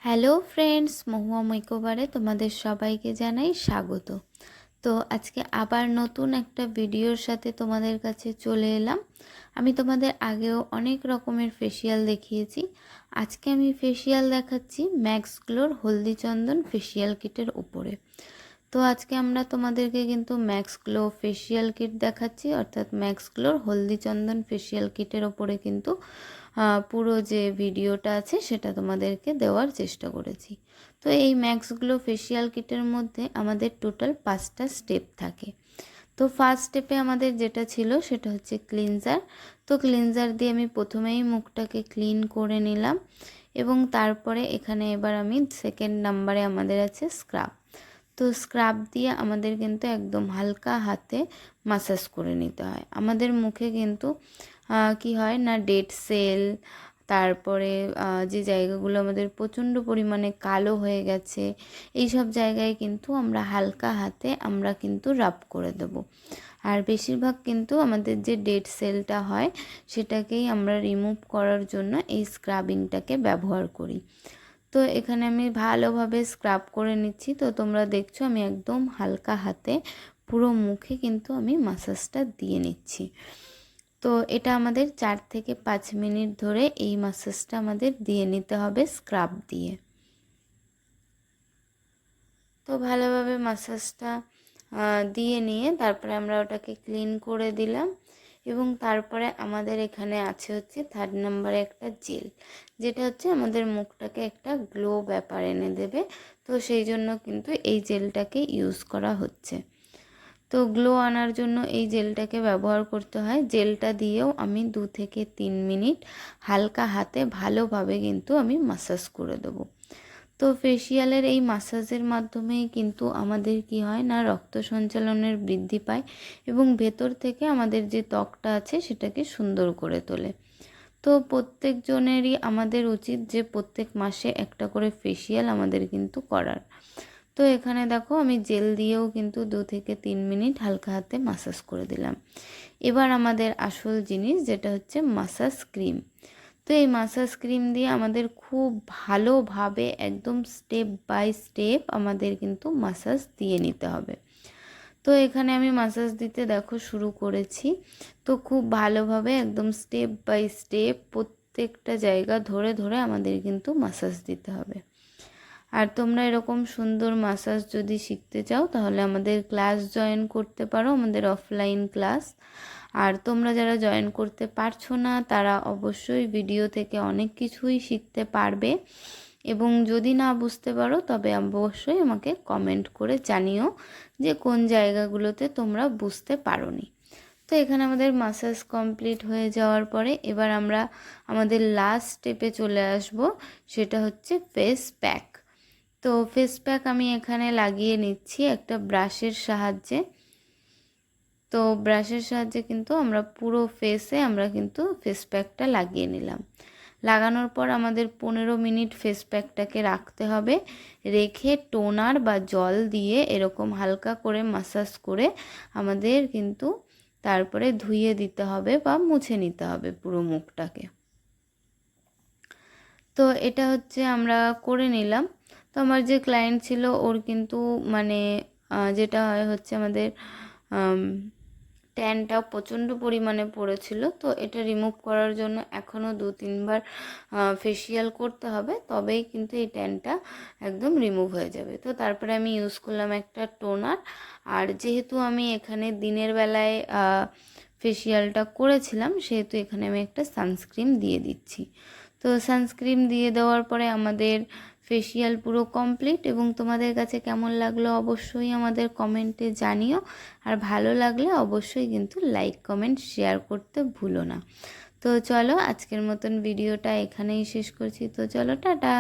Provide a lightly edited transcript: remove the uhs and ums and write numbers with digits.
Hello friends, মহুয়া মেকওভারে তোমাদের সবাইকে জানাই স্বাগত। তো আজকে আবার নতুন একটা ভিডিওর সাথে তোমাদের কাছে চলে এলাম। আমি তোমাদের আগেও অনেক রকমের ফেসিয়াল দেখিয়েছি। আজকে আমি ফেসিয়াল দেখাচ্ছি ম্যাক্স গ্লোর হলদি চন্দন ফেসিয়াল কিটের উপরে। তো আজকে আমরা তোমাদেরকে কিন্তু ম্যাক্স গ্লো ফেসিয়াল কিট দেখাচ্ছি, অর্থাৎ ম্যাক্স গ্লোর হলদি চন্দন ফেসিয়াল কিটের ওপরে কিন্তু পুরো যে ভিডিওটা আছে সেটা তোমাদেরকে দেওয়ার চেষ্টা করেছি। তো এই ম্যাক্স গ্লো ফেসিয়াল কিটের মধ্যে আমাদের টোটাল 5টা স্টেপ থাকে। তো ফার্স্ট স্টেপে আমাদের যেটা ছিল সেটা হচ্ছে ক্লিনজার। তো ক্লিনজার দিয়ে আমি প্রথমেই মুখটাকে ক্লিন করে নিলাম এবং তারপরে এখানে এবার আমি সেকেন্ড নাম্বারে আমাদের আছে স্ক্রাব। তো স্ক্রাব দিয়ে আমাদের কিন্তু একদম হালকা হাতে মাসাজ করে নিতে হয়। আমাদের মুখে কিন্তু কি হয় না, ডেড সেল, তারপরে যে জায়গাগুলো আমাদের প্রচণ্ড পরিমাণে কালো হয়ে গেছে, এই সব জায়গায় কিন্তু আমরা হালকা হাতে আমরা কিন্তু রাব করে দেব। আর বেশিরভাগ কিন্তু আমাদের যে ডেড সেলটা হয় সেটাকেই আমরা রিমুভ করার জন্য এই স্ক্রাবিংটাকে ব্যবহার করি। তো এখানে আমি ভালোভাবে স্ক্রাব করে নিচ্ছি। তো তোমরা দেখছো আমি একদম হালকা হাতে পুরো মুখে কিন্তু আমি মাসাজটা দিয়ে নিচ্ছি। তো এটা আমাদের 4 থেকে 5 মিনিট ধরে এই মাসাজটা আমাদের দিয়ে নিতে হবে স্ক্রাব দিয়ে। তো ভালোভাবে মাসাজটা দিয়ে নিয়ে তারপরে আমরা ওটাকে ক্লিন করে দিলাম এবং তারপরে আমাদের এখানে আছে হচ্ছে 3rd নাম্বারে একটা জেল, যেটা হচ্ছে আমাদের মুখটাকে একটা গ্লো ব্যাপার এনে দেবে। তো সেই জন্য কিন্তু এই জেলটাকে ইউজ করা হচ্ছে। তো গ্লো আনার জন্য এই জেলটাকে ব্যবহার করতে হয়। জেলটা দিয়েও আমি 2 থেকে 3 মিনিট হালকা হাতে ভালোভাবে কিন্তু আমি মাসাজ করে দেবো। তো ফেসিয়ালের এই মাসাজের মাধ্যমেই কিন্তু আমাদের কি হয় না, রক্ত সঞ্চালনের বৃদ্ধি পায় এবং ভেতর থেকে আমাদের যে ত্বকটা আছে সেটাকে সুন্দর করে তোলে। তো প্রত্যেকজনেরই আমাদের উচিত যে প্রত্যেক মাসে একটা করে ফেসিয়াল আমাদের কিন্তু করার। তো এখানে দেখো আমি জেল দিয়েও কিন্তু 2 থেকে 3 মিনিট হালকা হাতে মাসাজ করে দিলাম। এবার আমাদের আসল জিনিস যেটা হচ্ছে মাসাজ ক্রিম। তো এই মাসাজ ক্রিম দিয়ে আমাদের খুব ভালোভাবে একদম স্টেপ বাই স্টেপ আমাদের কিন্তু মাসাজ দিয়ে নিতে হবে। তো এখানে আমি মাসাজ দিতে দেখো শুরু করেছি। তো খুব ভালোভাবে একদম স্টেপ বাই স্টেপ প্রত্যেকটা জায়গা ধরে ধরে আমাদের কিন্তু মাসাজ দিতে হবে। আর তোমরা এরকম সুন্দর মাসাজ যদি শিখতে চাও তাহলে আমাদের ক্লাস জয়েন করতে পারো, আমাদের অফলাইন ক্লাস। আর তোমরা যারা জয়েন করতে পারছো না তারা অবশ্যই ভিডিও থেকে অনেক কিছুই শিখতে পারবে এবং যদি না বুঝতে পারো তবে অবশ্যই আমাকে কমেন্ট করে জানিও যে কোন জায়গাগুলোতে তোমরা বুঝতে পারোনি। তো এখানে আমাদের মাসাজ কমপ্লিট হয়ে যাওয়ার পরে এবার আমরা আমাদের লাস্ট স্টেপে চলে আসব, সেটা হচ্ছে ফেস প্যাক। তো ফেস প্যাক আমি এখানে লাগিয়ে নিচ্ছি একটা ব্রাশের সাহায্যে। তো ব্রাশের সাহায্যে কিন্তু আমরা পুরো ফেসে আমরা কিন্তু ফেস প্যাকটা লাগিয়ে নিলাম। লাগানোর পর আমাদের 15 মিনিট ফেস প্যাকটাকে রাখতে হবে। রেখে টোনার বা জল দিয়ে এরকম হালকা করে মাসাজ করে আমাদের কিন্তু তারপরে ধুইয়ে দিতে হবে বা মুছে নিতে হবে পুরো মুখটাকে। তো এটা হচ্ছে আমরা করে নিলাম। তো আমার যে ক্লায়েন্ট ছিল ওর কিন্তু মানে যেটা হয় হচ্ছে আমাদের ট্যানটা প্রচণ্ড পরিমাণে পড়েছিল। তো এটা রিমুভ করার জন্য এখনও 2-3 বার ফেসিয়াল করতে হবে, তবেই কিন্তু এই ট্যানটা একদম রিমুভ হয়ে যাবে। তো তারপরে আমি ইউজ করলাম একটা টোনার। আর যেহেতু আমি এখানে দিনের বেলায় ফেসিয়ালটা করেছিলাম সেহেতু এখানে আমি একটা সানস্ক্রিন দিয়ে দিচ্ছি। তো সানস্ক্রিন দিয়ে দেওয়ার পরে আমাদের ফেসিয়াল পুরো কমপ্লিট এবং তোমাদের কাছে কেমন লাগলো অবশ্যই আমাদের কমেন্টে জানিও। আর ভালো লাগলে অবশ্যই কিন্তু লাইক কমেন্ট শেয়ার করতে ভুলো না। তো চলো আজকের মতন ভিডিওটা এখানেই শেষ করছি। তো চলো টাটা।